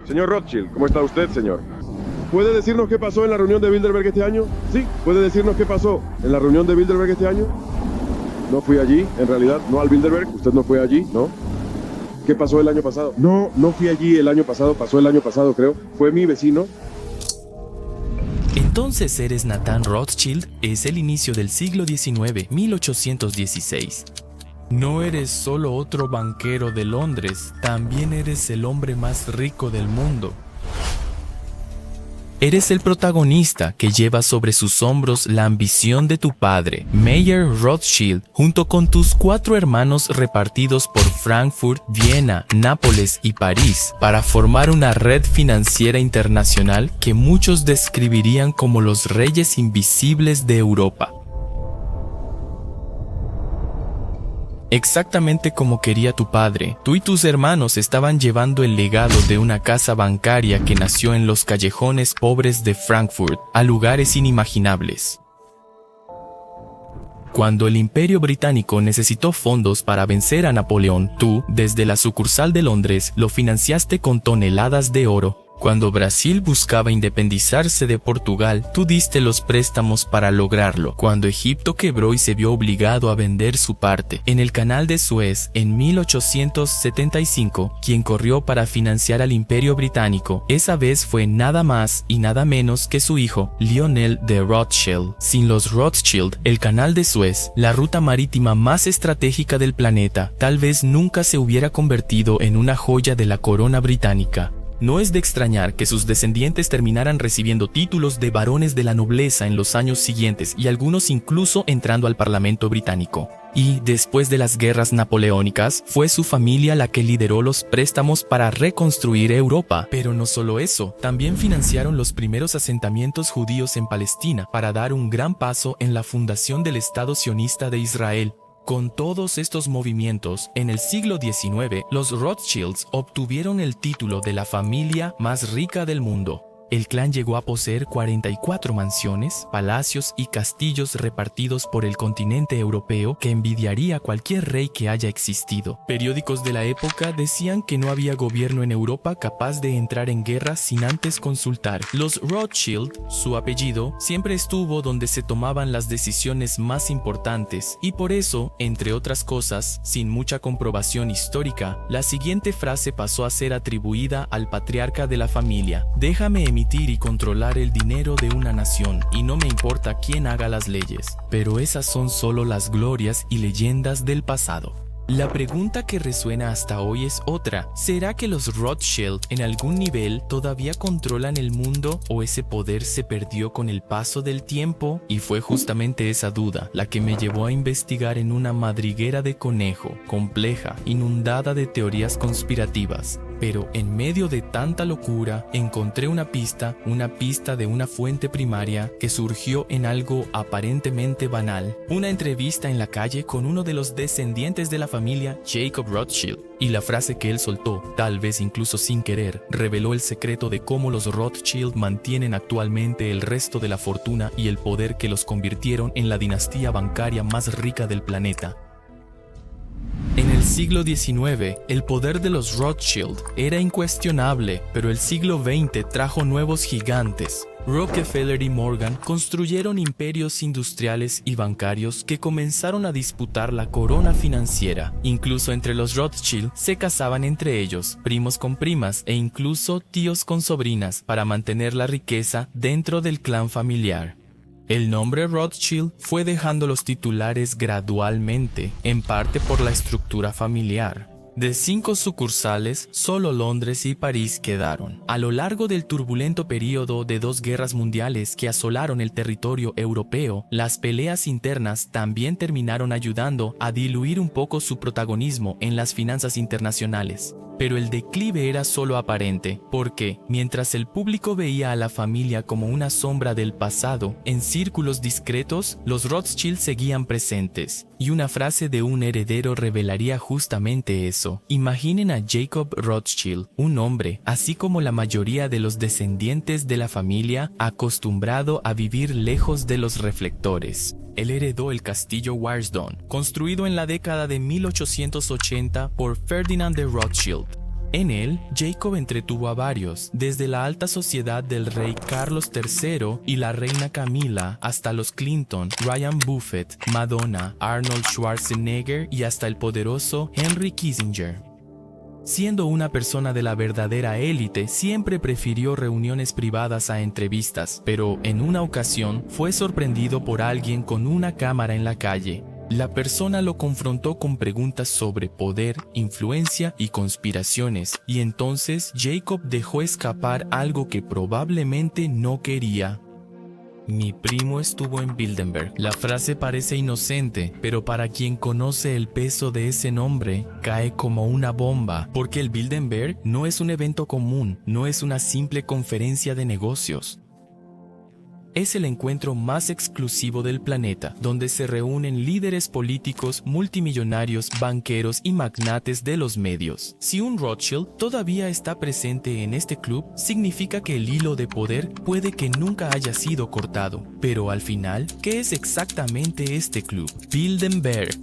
Señor Rothschild, ¿cómo está usted, señor? ¿Puede decirnos qué pasó en la reunión de Bilderberg este año? Sí, ¿puede decirnos qué pasó en la reunión de Bilderberg este año? No fui allí, en realidad, no al Bilderberg, usted no fue allí, ¿no? ¿Qué pasó el año pasado? No, no fui allí el año pasado, pasó el año pasado, creo. Fue mi vecino. Entonces eres Nathan Rothschild, es el inicio del siglo XIX, 1816. No eres solo otro banquero de Londres, también eres el hombre más rico del mundo. Eres el protagonista que lleva sobre sus hombros la ambición de tu padre, Mayer Rothschild, junto con tus 4 hermanos repartidos por Frankfurt, Viena, Nápoles y París, para formar una red financiera internacional que muchos describirían como los reyes invisibles de Europa. Exactamente como quería tu padre, tú y tus hermanos estaban llevando el legado de una casa bancaria que nació en los callejones pobres de Frankfurt a lugares inimaginables. Cuando el Imperio Británico necesitó fondos para vencer a Napoleón, tú, desde la sucursal de Londres, lo financiaste con toneladas de oro. Cuando Brasil buscaba independizarse de Portugal, tú diste los préstamos para lograrlo. Cuando Egipto quebró y se vio obligado a vender su parte en el Canal de Suez en 1875, quien corrió para financiar al Imperio Británico, esa vez fue nada más y nada menos que su hijo, Lionel de Rothschild. Sin los Rothschild, el Canal de Suez, la ruta marítima más estratégica del planeta, tal vez nunca se hubiera convertido en una joya de la corona británica. No es de extrañar que sus descendientes terminaran recibiendo títulos de varones de la nobleza en los años siguientes y algunos incluso entrando al Parlamento británico. Y, después de las guerras napoleónicas, fue su familia la que lideró los préstamos para reconstruir Europa. Pero no solo eso, también financiaron los primeros asentamientos judíos en Palestina para dar un gran paso en la fundación del Estado sionista de Israel. Con todos estos movimientos, en el siglo XIX, los Rothschilds obtuvieron el título de la familia más rica del mundo. El clan llegó a poseer 44 mansiones, palacios y castillos repartidos por el continente europeo que envidiaría a cualquier rey que haya existido. Periódicos de la época decían que no había gobierno en Europa capaz de entrar en guerra sin antes consultar. Los Rothschild, su apellido, siempre estuvo donde se tomaban las decisiones más importantes y por eso, entre otras cosas, sin mucha comprobación histórica, la siguiente frase pasó a ser atribuida al patriarca de la familia: déjame emitir y controlar el dinero de una nación, y no me importa quién haga las leyes. Pero esas son solo las glorias y leyendas del pasado. La pregunta que resuena hasta hoy es otra. ¿Será que los Rothschild en algún nivel todavía controlan el mundo o ese poder se perdió con el paso del tiempo? Y fue justamente esa duda la que me llevó a investigar en una madriguera de conejo, compleja, inundada de teorías conspirativas. Pero en medio de tanta locura, encontré una pista de una fuente primaria que surgió en algo aparentemente banal. Una entrevista en la calle con uno de los descendientes de la familia, Jacob Rothschild. Y la frase que él soltó, tal vez incluso sin querer, reveló el secreto de cómo los Rothschild mantienen actualmente el resto de la fortuna y el poder que los convirtieron en la dinastía bancaria más rica del planeta. En el siglo XIX, el poder de los Rothschild era incuestionable, pero el siglo XX trajo nuevos gigantes. Rockefeller y Morgan construyeron imperios industriales y bancarios que comenzaron a disputar la corona financiera. Incluso entre los Rothschild se casaban entre ellos, primos con primas e incluso tíos con sobrinas, para mantener la riqueza dentro del clan familiar. El nombre Rothschild fue dejando los titulares gradualmente, en parte por la estructura familiar. De 5 sucursales, solo Londres y París quedaron. A lo largo del turbulento período de 2 guerras mundiales que asolaron el territorio europeo, las peleas internas también terminaron ayudando a diluir un poco su protagonismo en las finanzas internacionales. Pero el declive era solo aparente, porque, mientras el público veía a la familia como una sombra del pasado, en círculos discretos, los Rothschild seguían presentes. Y una frase de un heredero revelaría justamente eso. Imaginen a Jacob Rothschild, un hombre, así como la mayoría de los descendientes de la familia, acostumbrado a vivir lejos de los reflectores. Él heredó el castillo Warsdon, construido en la década de 1880 por Ferdinand de Rothschild. En él, Jacob entretuvo a varios, desde la alta sociedad del rey Carlos III y la reina Camila, hasta los Clinton, Ryan Buffett, Madonna, Arnold Schwarzenegger y hasta el poderoso Henry Kissinger. Siendo una persona de la verdadera élite, siempre prefirió reuniones privadas a entrevistas, pero en una ocasión fue sorprendido por alguien con una cámara en la calle. La persona lo confrontó con preguntas sobre poder, influencia y conspiraciones, y entonces Jacob dejó escapar algo que probablemente no quería. Mi primo estuvo en Bilderberg. La frase parece inocente, pero para quien conoce el peso de ese nombre, cae como una bomba, porque el Bilderberg no es un evento común, no es una simple conferencia de negocios. Es el encuentro más exclusivo del planeta, donde se reúnen líderes políticos, multimillonarios, banqueros y magnates de los medios. Si un Rothschild todavía está presente en este club, significa que el hilo de poder puede que nunca haya sido cortado. Pero al final, ¿qué es exactamente este club? Bilderberg.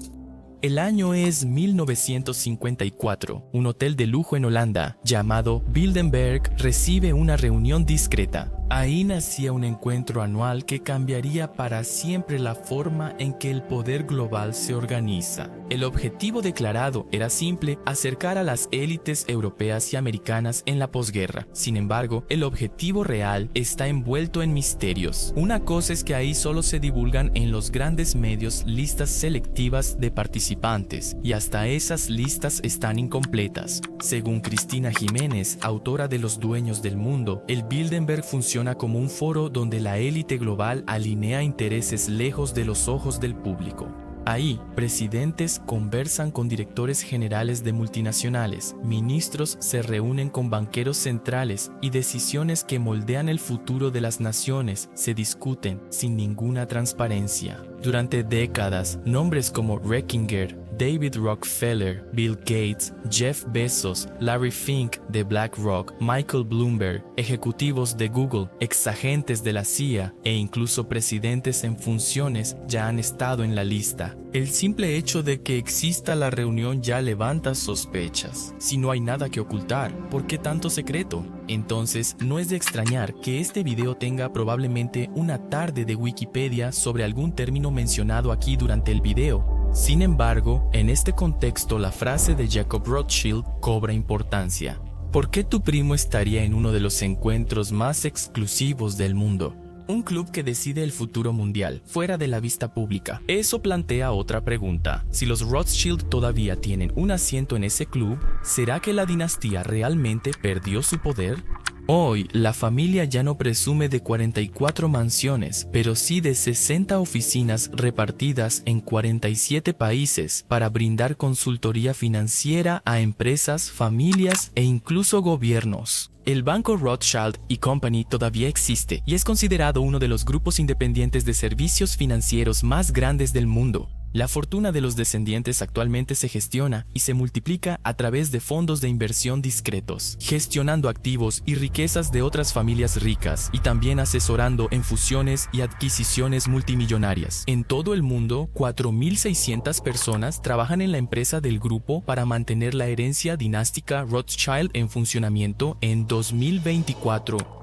El año es 1954. Un hotel de lujo en Holanda, llamado Bilderberg, recibe una reunión discreta. Ahí nacía un encuentro anual que cambiaría para siempre la forma en que el poder global se organiza. El objetivo declarado era simple: acercar a las élites europeas y americanas en la posguerra. Sin embargo, el objetivo real está envuelto en misterios. Una cosa es que ahí solo se divulgan en los grandes medios listas selectivas de participantes, y hasta esas listas están incompletas. Según Cristina Jiménez, autora de Los Dueños del Mundo, el Bilderberg funciona como un foro donde la élite global alinea intereses lejos de los ojos del público. Ahí, presidentes conversan con directores generales de multinacionales, ministros se reúnen con banqueros centrales y decisiones que moldean el futuro de las naciones se discuten sin ninguna transparencia. Durante décadas, nombres como Reckinger, David Rockefeller, Bill Gates, Jeff Bezos, Larry Fink de BlackRock, Michael Bloomberg, ejecutivos de Google, exagentes de la CIA e incluso presidentes en funciones ya han estado en la lista. El simple hecho de que exista la reunión ya levanta sospechas. Si no hay nada que ocultar, ¿por qué tanto secreto? Entonces, no es de extrañar que este video tenga probablemente una tarde de Wikipedia sobre algún término mencionado aquí durante el video. Sin embargo, en este contexto la frase de Jacob Rothschild cobra importancia. ¿Por qué tu primo estaría en uno de los encuentros más exclusivos del mundo? Un club que decide el futuro mundial, fuera de la vista pública. Eso plantea otra pregunta. Si los Rothschild todavía tienen un asiento en ese club, ¿será que la dinastía realmente perdió su poder? Hoy, la familia ya no presume de 44 mansiones, pero sí de 60 oficinas repartidas en 47 países para brindar consultoría financiera a empresas, familias e incluso gobiernos. El banco Rothschild & Company todavía existe y es considerado uno de los grupos independientes de servicios financieros más grandes del mundo. La fortuna de los descendientes actualmente se gestiona y se multiplica a través de fondos de inversión discretos, gestionando activos y riquezas de otras familias ricas y también asesorando en fusiones y adquisiciones multimillonarias. En todo el mundo, 4.600 personas trabajan en la empresa del grupo para mantener la herencia dinástica Rothschild en funcionamiento en 2024.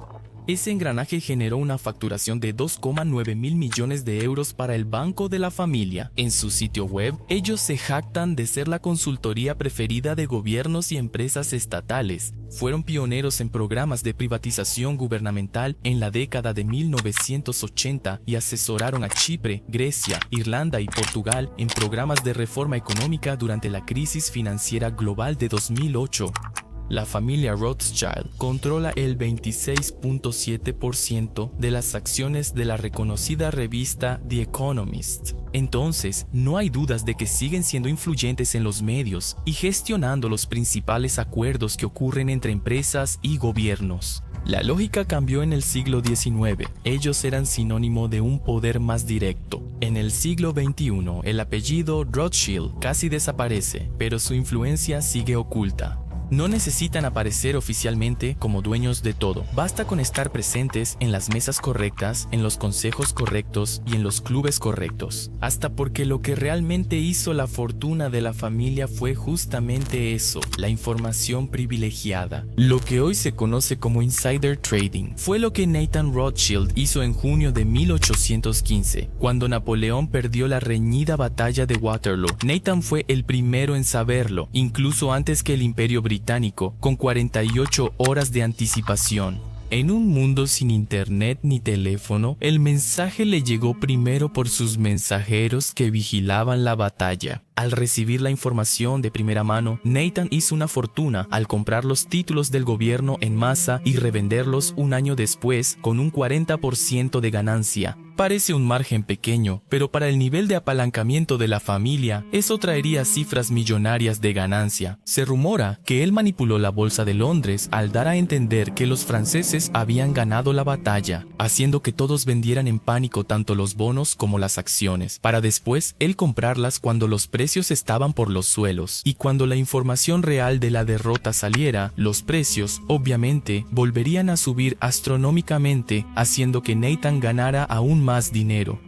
Ese engranaje generó una facturación de 2,9 mil millones de euros para el banco de la familia. En su sitio web, ellos se jactan de ser la consultoría preferida de gobiernos y empresas estatales. Fueron pioneros en programas de privatización gubernamental en la década de 1980 y asesoraron a Chipre, Grecia, Irlanda y Portugal en programas de reforma económica durante la crisis financiera global de 2008. La familia Rothschild controla el 26.7% de las acciones de la reconocida revista The Economist. Entonces, no hay dudas de que siguen siendo influyentes en los medios y gestionando los principales acuerdos que ocurren entre empresas y gobiernos. La lógica cambió en el siglo XIX. Ellos eran sinónimo de un poder más directo. En el siglo XXI, el apellido Rothschild casi desaparece, pero su influencia sigue oculta. No necesitan aparecer oficialmente como dueños de todo. Basta con estar presentes en las mesas correctas, en los consejos correctos y en los clubes correctos. Hasta porque lo que realmente hizo la fortuna de la familia fue justamente eso, la información privilegiada. Lo que hoy se conoce como insider trading fue lo que Nathan Rothschild hizo en junio de 1815, cuando Napoleón perdió la reñida batalla de Waterloo. Nathan fue el primero en saberlo, incluso antes que el Imperio Británico, con 48 horas de anticipación. En un mundo sin internet ni teléfono, el mensaje le llegó primero por sus mensajeros que vigilaban la batalla. Al recibir la información de primera mano, Nathan hizo una fortuna al comprar los títulos del gobierno en masa y revenderlos un año después con un 40% de ganancia. Parece un margen pequeño, pero para el nivel de apalancamiento de la familia, eso traería cifras millonarias de ganancia. Se rumora que él manipuló la bolsa de Londres al dar a entender que los franceses habían ganado la batalla, haciendo que todos vendieran en pánico tanto los bonos como las acciones, para después él comprarlas cuando los precios estaban por los suelos. Y cuando la información real de la derrota saliera, los precios, obviamente, volverían a subir astronómicamente, haciendo que Nathan ganara aún más dinero.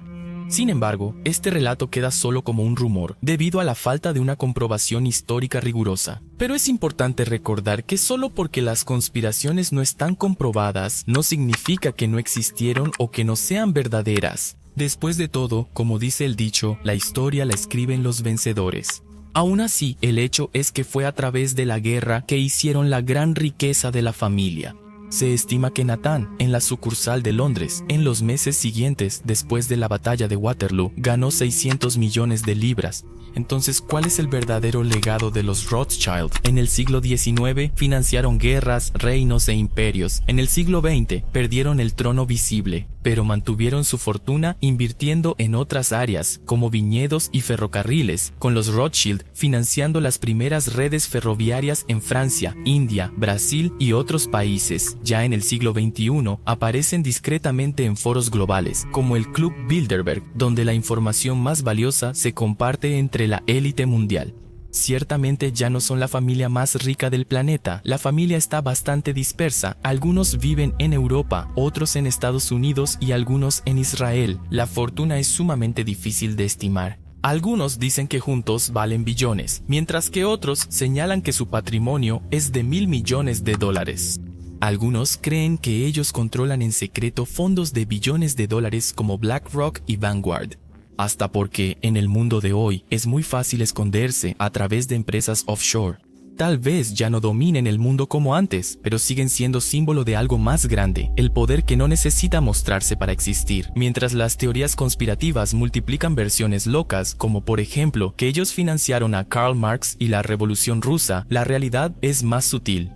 Sin embargo, este relato queda solo como un rumor, debido a la falta de una comprobación histórica rigurosa. Pero es importante recordar que solo porque las conspiraciones no están comprobadas, no significa que no existieron o que no sean verdaderas. Después de todo, como dice el dicho, la historia la escriben los vencedores. Aún así, el hecho es que fue a través de la guerra que hicieron la gran riqueza de la familia. Se estima que Nathan, en la sucursal de Londres, en los meses siguientes después de la batalla de Waterloo, ganó 600 millones de libras. Entonces, ¿cuál es el verdadero legado de los Rothschild? En el siglo XIX financiaron guerras, reinos e imperios. En el siglo XX perdieron el trono visible, pero mantuvieron su fortuna invirtiendo en otras áreas, como viñedos y ferrocarriles, con los Rothschild financiando las primeras redes ferroviarias en Francia, India, Brasil y otros países. Ya en el siglo XXI aparecen discretamente en foros globales, como el Club Bilderberg, donde la información más valiosa se comparte entre la élite mundial. Ciertamente ya no son la familia más rica del planeta, la familia está bastante dispersa, algunos viven en Europa, otros en Estados Unidos y algunos en Israel. La fortuna es sumamente difícil de estimar. Algunos dicen que juntos valen billones, mientras que otros señalan que su patrimonio es de $1.000 millones. Algunos creen que ellos controlan en secreto fondos de billones de dólares como BlackRock y Vanguard. Hasta porque, en el mundo de hoy, es muy fácil esconderse a través de empresas offshore. Tal vez ya no dominen el mundo como antes, pero siguen siendo símbolo de algo más grande, el poder que no necesita mostrarse para existir. Mientras las teorías conspirativas multiplican versiones locas, como por ejemplo que ellos financiaron a Karl Marx y la Revolución Rusa, la realidad es más sutil.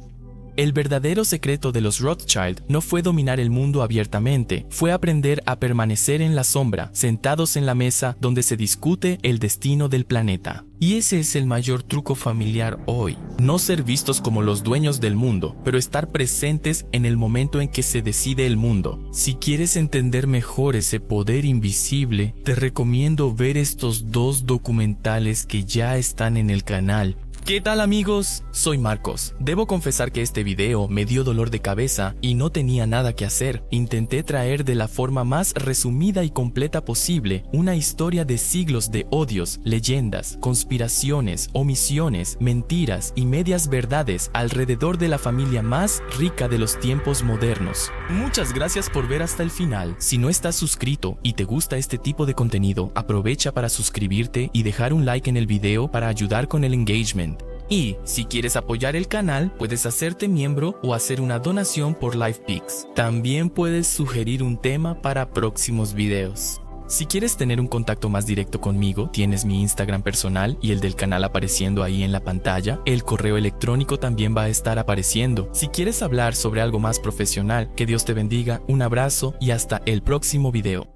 El verdadero secreto de los Rothschild no fue dominar el mundo abiertamente, fue aprender a permanecer en la sombra, sentados en la mesa donde se discute el destino del planeta. Y ese es el mayor truco familiar hoy. No ser vistos como los dueños del mundo, pero estar presentes en el momento en que se decide el mundo. Si quieres entender mejor ese poder invisible, te recomiendo ver estos 2 documentales que ya están en el canal. ¿Qué tal amigos? Soy Marcos. Debo confesar que este video me dio dolor de cabeza y no tenía nada que hacer. Intenté traer de la forma más resumida y completa posible una historia de siglos de odios, leyendas, conspiraciones, omisiones, mentiras y medias verdades alrededor de la familia más rica de los tiempos modernos. Muchas gracias por ver hasta el final. Si no estás suscrito y te gusta este tipo de contenido, aprovecha para suscribirte y dejar un like en el video para ayudar con el engagement. Y si quieres apoyar el canal, puedes hacerte miembro o hacer una donación por LifePix. También puedes sugerir un tema para próximos videos. Si quieres tener un contacto más directo conmigo, tienes mi Instagram personal y el del canal apareciendo ahí en la pantalla. El correo electrónico también va a estar apareciendo. Si quieres hablar sobre algo más profesional, que Dios te bendiga, un abrazo y hasta el próximo video.